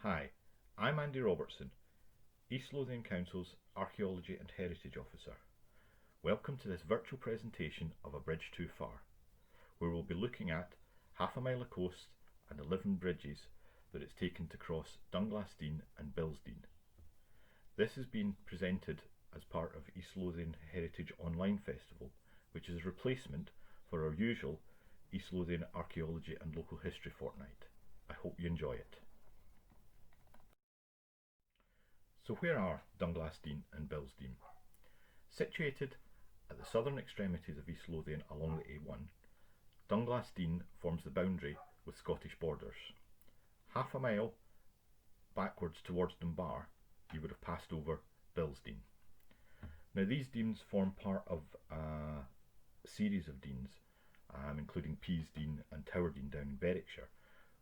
Hi, I'm Andy Robertson, East Lothian Council's Archaeology and Heritage Officer. Welcome to this virtual presentation of A Bridge Too Far, where we'll be looking at half a mile of coast and 11 bridges that it's taken to cross Dunglass Dean and Bilstein. This has been presented as part of East Lothian Heritage Online Festival, which is a replacement for our usual East Lothian Archaeology and Local History fortnight. I hope you enjoy it. So where are Dunglass Dean and Bilstein? Situated at the southern extremities of East Lothian along the A1, Dunglass Dean forms the boundary with Scottish borders. Half a mile backwards towards Dunbar, you would have passed over Bilstein. Now these deans form part of a series of deans, including Piers Dean and Tower Dean down in Berwickshire,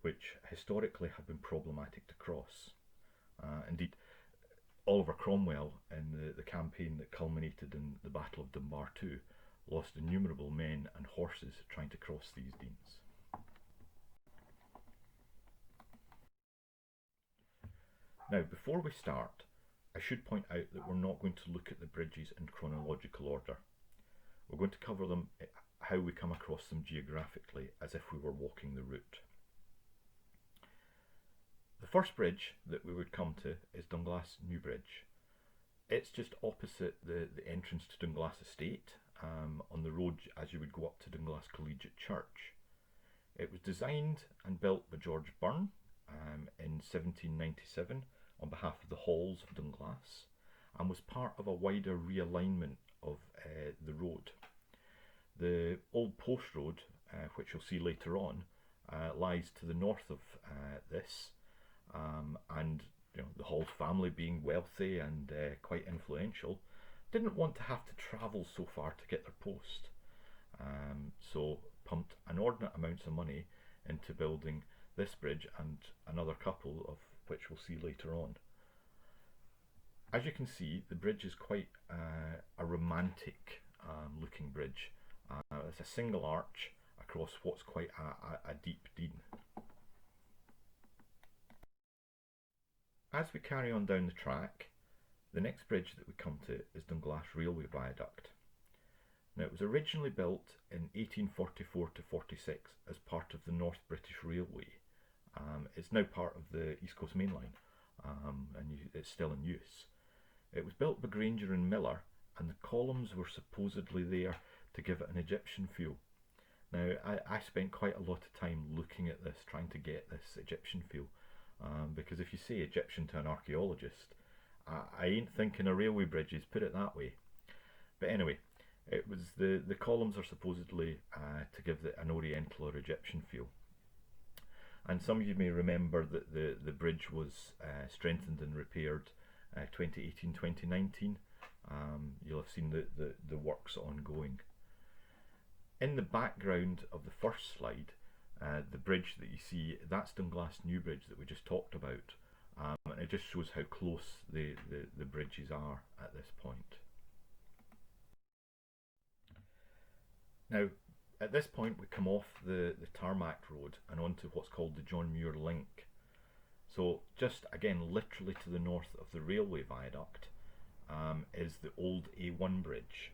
which historically have been problematic to cross. Indeed, Oliver Cromwell, in the campaign that culminated in the Battle of Dunbar too, lost innumerable men and horses trying to cross these deans. Now, before we start, I should point out that we're not going to look at the bridges in chronological order. We're going to cover them, how we come across them geographically, as if we were walking the route. The first bridge that we would come to is Dunglass New Bridge. It's just opposite the entrance to Dunglass Estate, on the road as you would go up to Dunglass Collegiate Church. It was designed and built by George Byrne in 1797 on behalf of the Halls of Dunglass, and was part of a wider realignment of the road. The old post road, which you'll see later on, lies to the north of this. And the Hall family, being wealthy and quite influential, didn't want to have to travel so far to get their post, so pumped inordinate amounts of money into building this bridge and another couple, of which we'll see later on. As you can see, the bridge is quite a romantic looking bridge. It's a single arch across what's quite a deep dean. As we carry on down the track, the next bridge that we come to is Dunglass Railway Viaduct. Now, it was originally built in 1844 to 46 as part of the North British Railway. It's now part of the East Coast Main Line, and it's still in use. It was built by Granger and Miller, and the columns were supposedly there to give it an Egyptian feel. Now, I spent quite a lot of time looking at this, trying to get this Egyptian feel. Because if you say Egyptian to an archaeologist, I ain't thinking of railway bridges, put it that way. But anyway, it was the columns are supposedly to give an Oriental or Egyptian feel. And some of you may remember that the bridge was strengthened and repaired 2018-2019. You'll have seen the works ongoing. In the background of the first slide, the bridge that you see, that's Dunglass New Bridge that we just talked about, and it just shows how close the bridges are at this point. Now, at this point we come off the tarmac road and onto what's called the John Muir Link. So just again, literally to the north of the railway viaduct is the old A1 bridge,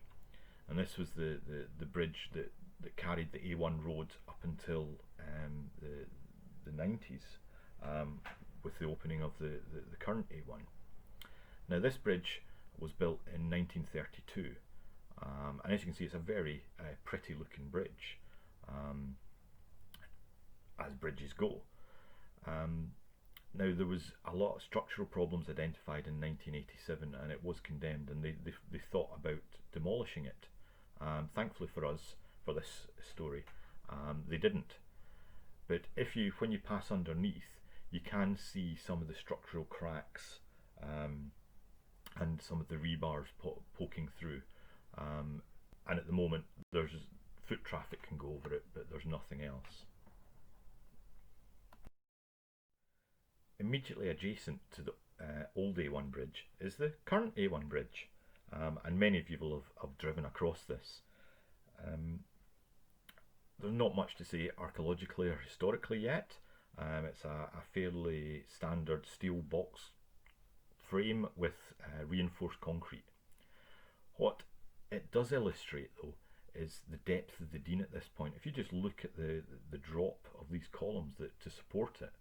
and this was the bridge that carried the A1 road up until the 90s, with the opening of the current A1. Now this bridge was built in 1932, and as you can see, it's a very pretty looking bridge, as bridges go. Now there was a lot of structural problems identified in 1987, and it was condemned, and they thought about demolishing it. Thankfully for us, for this story, they didn't. But when you pass underneath, you can see some of the structural cracks and some of the rebars poking through. And at the moment, there's foot traffic can go over it, but there's nothing else. Immediately adjacent to the old A1 bridge is the current A1 bridge, and many of you will have driven across this. There's not much to say archaeologically or historically yet, It's a fairly standard steel box frame with reinforced concrete. What it does illustrate though is the depth of the Dean at this point. If you just look at the drop of these columns to support it,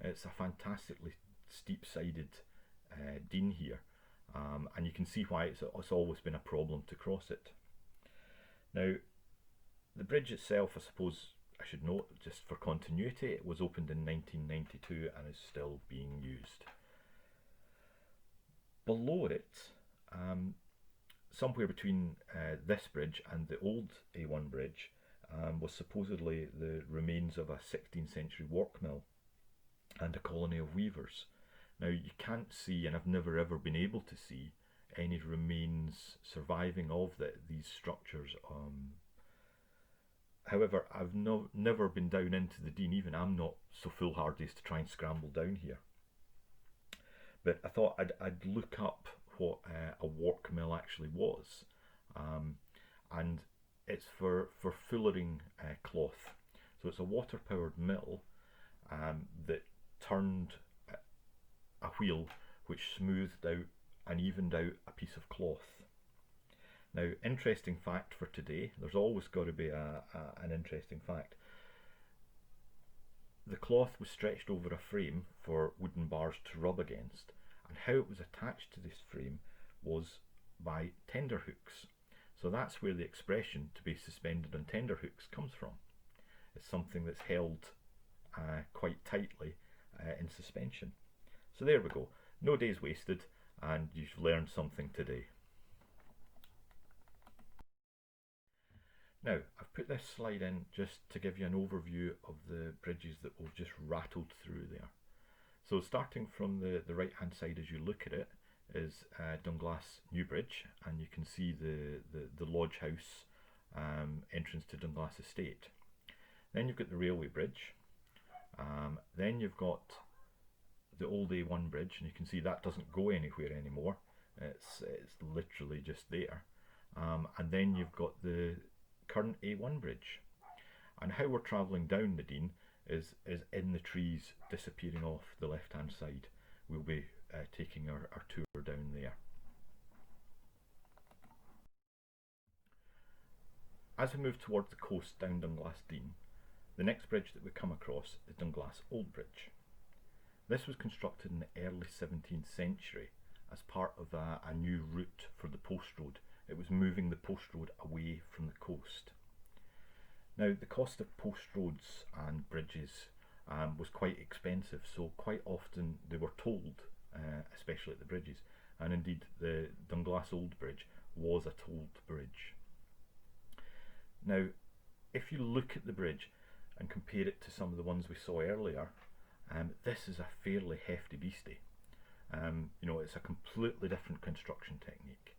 it's a fantastically steep-sided Dean here, and you can see why it's always been a problem to cross it. Now, the bridge itself, I suppose I should note, just for continuity, it was opened in 1992 and is still being used. Below it, somewhere between this bridge and the old A1 bridge, was supposedly the remains of a 16th century work mill and a colony of weavers. Now, you can't see, and I've never ever been able to see, any remains surviving of these structures. However, I've never been down into the Dean. Even I'm not so foolhardy as to try and scramble down here. But I thought I'd look up what a work mill actually was, and it's for fullering cloth. So it's a water-powered mill that turned a wheel which smoothed out and evened out a piece of cloth. Now, interesting fact for today, there's always got to be an interesting fact. The cloth was stretched over a frame for wooden bars to rub against, and how it was attached to this frame was by tender hooks. So that's where the expression "to be suspended on tender hooks" comes from. It's something that's held quite tightly in suspension. So there we go. No days wasted, and you've learned something today. Now, I've put this slide in just to give you an overview of the bridges that we've just rattled through there. So starting from the right hand side as you look at it is Dunglass New Bridge, and you can see the lodge house entrance to Dunglass Estate. Then you've got the railway bridge, then you've got the old A1 bridge, and you can see that doesn't go anywhere anymore. It's literally just there. And then you've got the current A1 bridge. And how we're travelling down the Dean is in the trees disappearing off the left hand side. We'll be taking our tour down there. As we move towards the coast down Dunglass Dean, the next bridge that we come across is Dunglass Old Bridge. This was constructed in the early 17th century as part of a new route for the post road. It was moving the post road away from the coast. Now, the cost of post roads and bridges was quite expensive, so quite often they were tolled, especially at the bridges, and indeed the Dunglass Old Bridge was a tolled bridge. Now, if you look at the bridge and compare it to some of the ones we saw earlier, this is a fairly hefty beastie. You know, it's a completely different construction technique,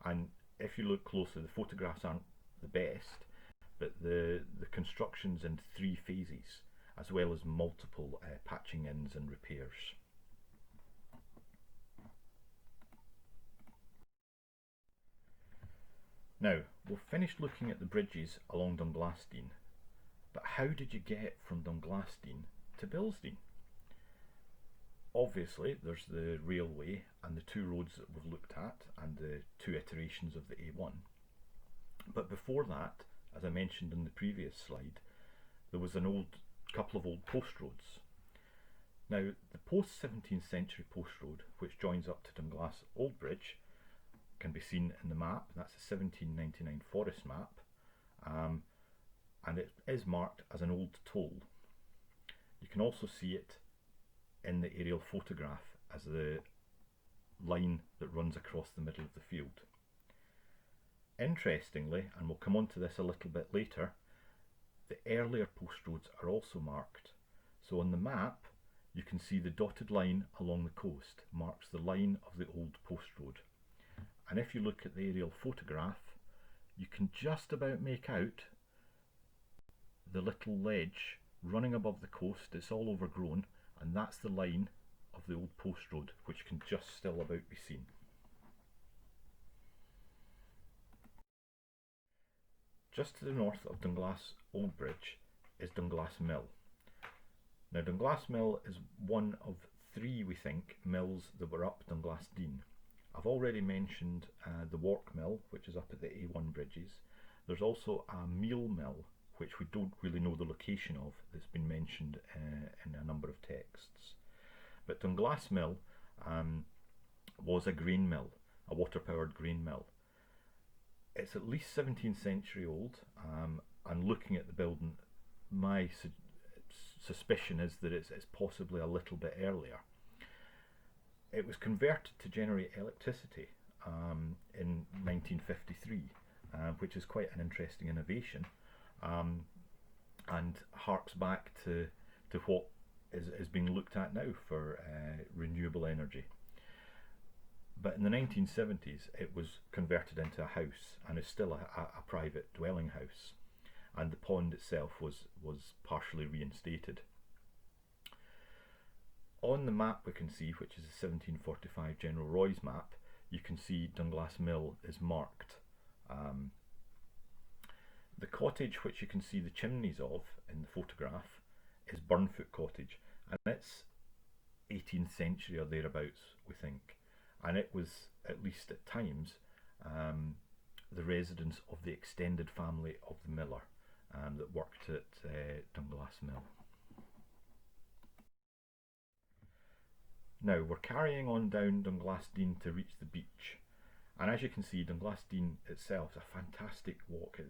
and if you look closely, the photographs aren't the best, but the construction's in 3 phases, as well as multiple patching ins and repairs. Now, we've finished looking at the bridges along Dunglastin, but how did you get from Dunglastin to Bilstein? Obviously, there's the railway and the 2 roads that we've looked at and the 2 iterations of the A1. But before that, as I mentioned in the previous slide, there was a couple of old post roads. Now, the post-17th century post road, which joins up to Dunglass Old Bridge, can be seen in the map. That's a 1799 forest map, and it is marked as an old toll. You can also see it in the aerial photograph as the line that runs across the middle of the field. Interestingly, and we'll come on to this a little bit later, the earlier post roads are also marked. So on the map you can see the dotted line along the coast marks the line of the old post road. And if you look at the aerial photograph, you can just about make out the little ledge running above the coast. It's all overgrown, and that's the line of the old post road, which can just still about be seen. Just to the north of Dunglass Old Bridge is Dunglass Mill. Now Dunglass Mill is one of three, we think, mills that were up Dunglass Dean. I've already mentioned the Wark Mill, which is up at the A1 bridges. There's also a meal mill, which we don't really know the location of, that's been mentioned in a number of texts. But Dunglass Mill was a grain mill, a water-powered grain mill. It's at least 17th century old, and looking at the building, my suspicion is that it's possibly a little bit earlier. It was converted to generate electricity in 1953, which is quite an interesting innovation, and harks back to what is being looked at now for renewable energy. But in the 1970s it was converted into a house and is still a private dwelling house, and the pond itself was partially reinstated. On the map we can see, which is the 1745 General Roy's map, you can see Dunglass Mill is marked. The cottage which you can see the chimneys of in the photograph is Burnfoot Cottage, and it's 18th century or thereabouts, we think, and it was, at least at times, the residence of the extended family of the miller that worked at Dunglass Mill. Now we're carrying on down Dunglass Dean to reach the beach, and as you can see, Dunglass Dean itself is a fantastic walk.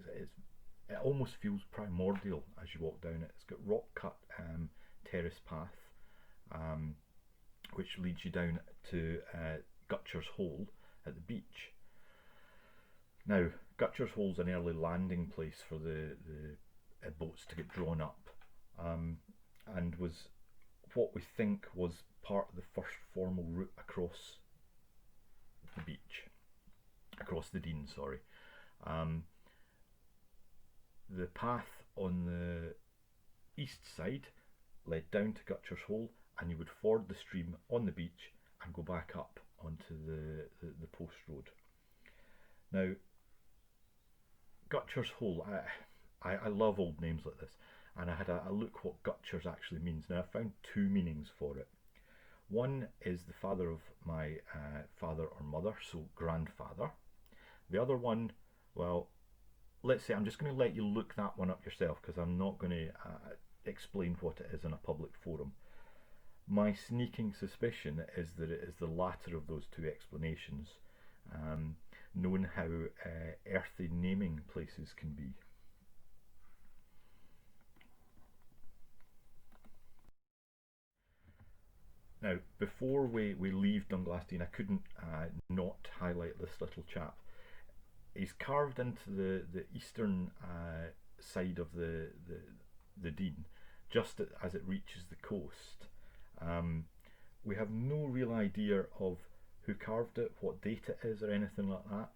It almost feels primordial as you walk down it. It's got rock cut terrace path, which leads you down to Gutcher's Hole at the beach. Now Gutcher's Hole is an early landing place for the boats to get drawn up, and was what we think was part of the first formal route across the beach, across the Dean, sorry. The path on the east side led down to Gutcher's Hole, and you would ford the stream on the beach and go back up onto the post road. Now Gutcher's Hole, I love old names like this, and I had a look what Gutcher's actually means. Now I found two meanings for it. One is the father of my father or mother, so grandfather. The other one, well, let's say I'm just going to let you look that one up yourself, because I'm not going to explain what it is in a public forum. My sneaking suspicion is that it is the latter of those two explanations, knowing how earthy naming places can be. Now, before we leave Dunglass Dean, I couldn't not highlight this little chap. He's carved into the eastern side of the Dean, just as it reaches the coast. We have no real idea of who carved it, what date it is, or anything like that.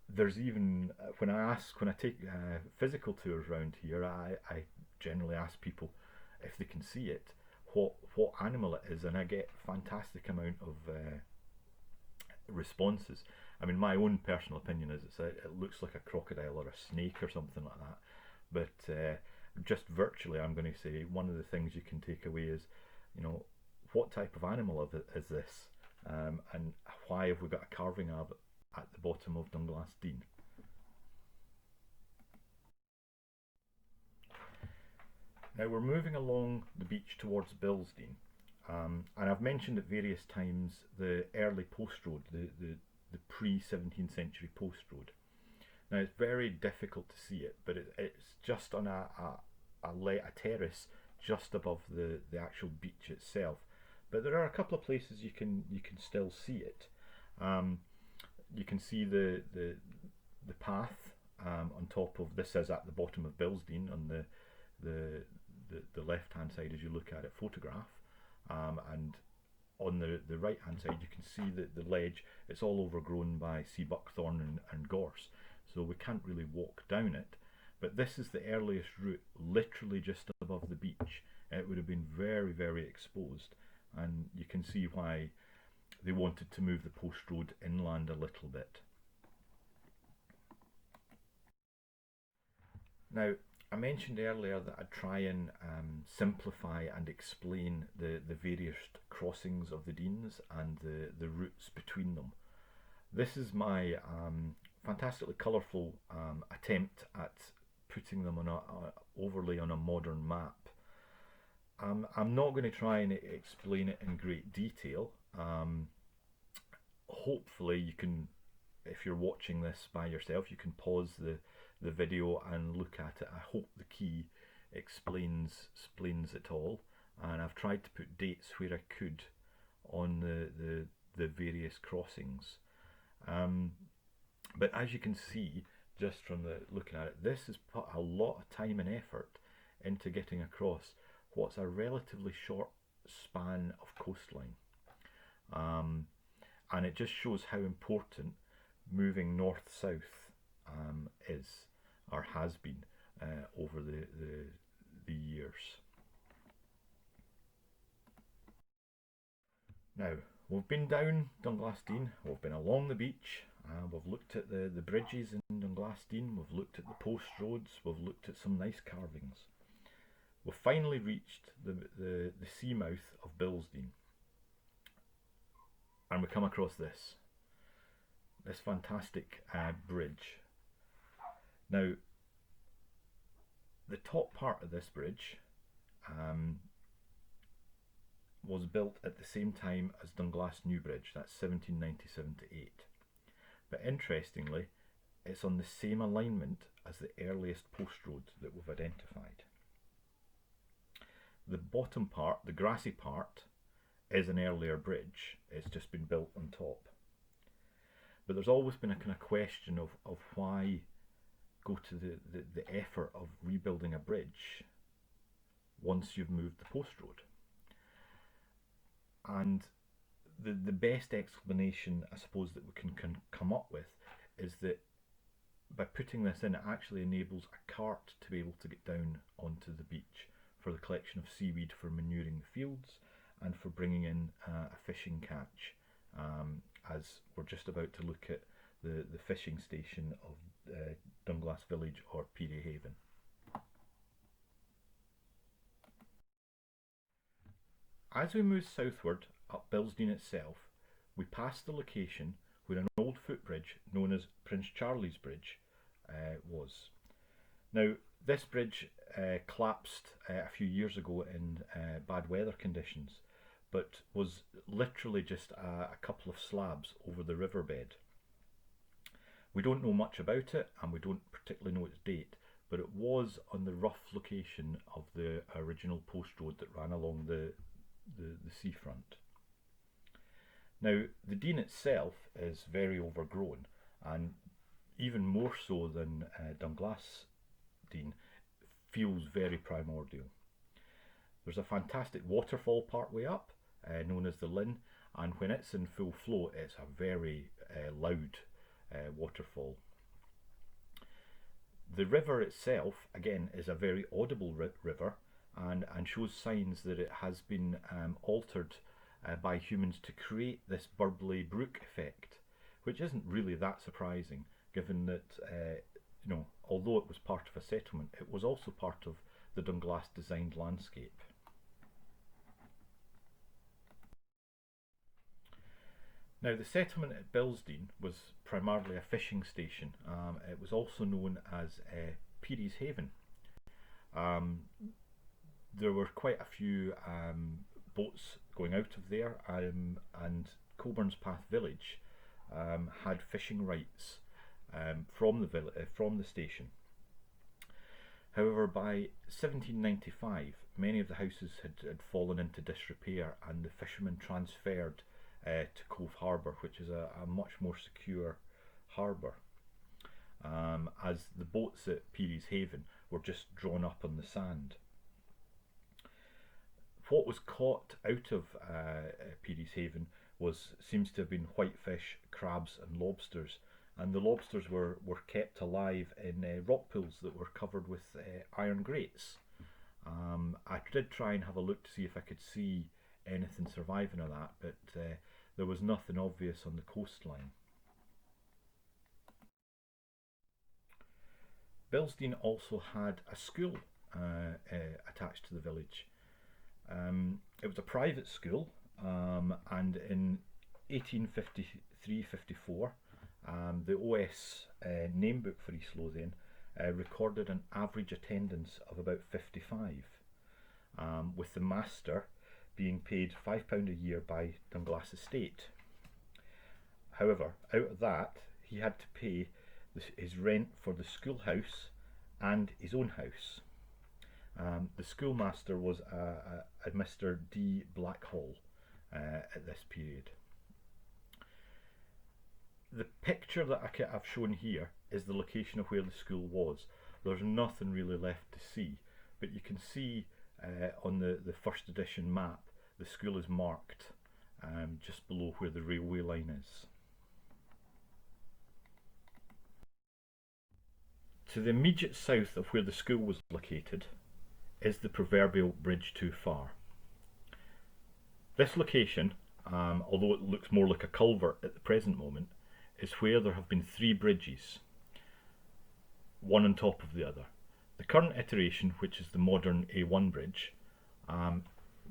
There's even, when I take physical tours around here, I generally ask people if they can see it, what animal it is, and I get fantastic amount of responses. I mean, my own personal opinion is it looks like a crocodile or a snake or something like that, but just virtually I'm going to say one of the things you can take away is, you know, what type of animal is this, and why have we got a carving of it at the bottom of Dunglass Dean. Now we're moving along the beach towards Bilstein, and I've mentioned at various times the early post road, the pre-17th century post road. Now it's very difficult to see it, but it's just on a terrace just above the actual beach itself. But there are a couple of places you can still see it. You can see the path on top of, this is at the bottom of Bilsdean on the left hand side as you look at it photograph, and on the right hand side you can see the ledge. It's all overgrown by sea buckthorn and gorse, so we can't really walk down it, but this is the earliest route, literally just above the beach. It would have been very, very exposed, and you can see why they wanted to move the post road inland a little bit. Now I mentioned earlier that I'd try and simplify and explain the various crossings of the Deans and the routes between them. This is my fantastically colourful attempt at putting them on overlay on a modern map. I'm not going to try and explain it in great detail. Hopefully you can, if you're watching this by yourself, you can pause the video and look at it. I hope the key explains it all, and I've tried to put dates where I could on the various crossings. But as you can see, just from looking at it, this has put a lot of time and effort into getting across what's a relatively short span of coastline. And it just shows how important moving north-south is, or has been, over the years. Now, we've been down Dunglastin, we've been along the beach, we've looked at the bridges in Dunglastin, we've looked at the post roads, we've looked at some nice carvings. We've finally reached the sea mouth of Bilstein, and we come across this fantastic bridge. Now, the top part of this bridge was built at the same time as Dunglass New Bridge, that's 1797 to 8. But interestingly, it's on the same alignment as the earliest post road that we've identified. The bottom part, the grassy part, is an earlier bridge. It's just been built on top. But there's always been a kind of question of why go to the effort of rebuilding a bridge once you've moved the post road. And the best explanation, I suppose, that we can come up with is that by putting this in, it actually enables a cart to be able to get down onto the beach for the collection of seaweed for manuring the fields and for bringing in a fishing catch, as we're just about to look at the fishing station of Dunglass Village or Piers Haven. As we move southward up Bilstein itself, we pass the location where an old footbridge known as Prince Charlie's Bridge was. Now, this bridge collapsed a few years ago in bad weather conditions, but was literally just a couple of slabs over the riverbed. We don't know much about it, and we don't particularly know its date, but it was on the rough location of the original post road that ran along the seafront. Now, the Dean itself is very overgrown, and even more so than Dunglass Dean, feels very primordial. There's a fantastic waterfall partway up, known as the Lynn, and when it's in full flow, it's a very loud waterfall. The river itself, again, is a very audible river, and shows signs that it has been altered by humans to create this burbly brook effect, which isn't really that surprising, given that although it was part of a settlement, it was also part of the Dunglass designed landscape. Now, the settlement at Bilsdean was primarily a fishing station. It was also known as Piers Haven. There were quite a few boats going out of there, and Coburn's Path Village had fishing rights from the station. However, by 1795, many of the houses had fallen into disrepair, and the fishermen transferred to Cove Harbour, which is a much more secure harbour, as the boats at Piers Haven were just drawn up on the sand. What was caught out of Piers Haven seems to have been whitefish, crabs and lobsters, and the lobsters were kept alive in rock pools that were covered with iron grates. I did try and have a look to see if I could see anything surviving of that, but there was nothing obvious on the coastline. Bilstein also had a school attached to the village. It was a private school, and in 1853-54 the OS namebook for East Lothian recorded an average attendance of about 55, with the master being paid £5 a year by Dunglass Estate. However, out of that he had to pay his rent for the schoolhouse and his own house. The schoolmaster was a Mr. D. Blackhall at this period. The picture that I've shown here is the location of where the school was. There's nothing really left to see, but you can see on the first edition map the school is marked just below where the railway line is. To the immediate south of where the school was located is the proverbial bridge too far. This location, although it looks more like a culvert at the present moment, is where there have been 3 bridges, one on top of the other. The current iteration, which is the modern A1 bridge,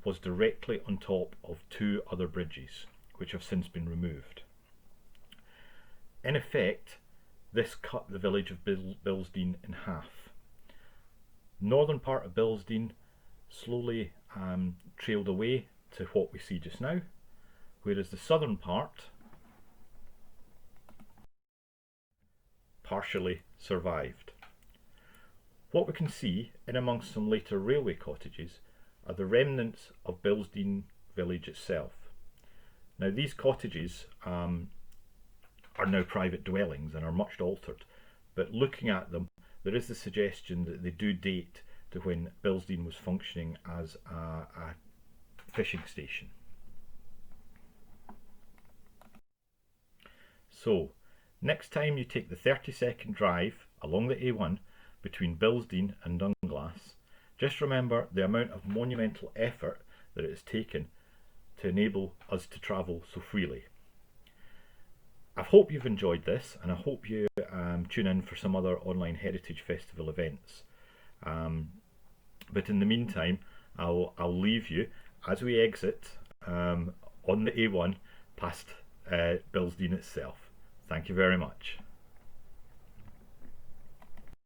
was directly on top of 2 other bridges, which have since been removed. In effect, this cut the village of Bilstein in half. Northern part of Bilstein slowly trailed away to what we see just now, whereas the southern part partially survived. What we can see in amongst some later railway cottages are the remnants of Bilstein Village itself. Now these cottages are now private dwellings and are much altered, but looking at them there is the suggestion that they do date to when Bilstein was functioning as a fishing station. So, next time you take the 30-second drive along the A1 between Bilstein and Dunglass, just remember the amount of monumental effort that it has taken to enable us to travel so freely. I hope you've enjoyed this, and I hope you tune in for some other online Heritage Festival events. But in the meantime, I'll leave you as we exit on the A1 past Bilstein itself. Thank you very much.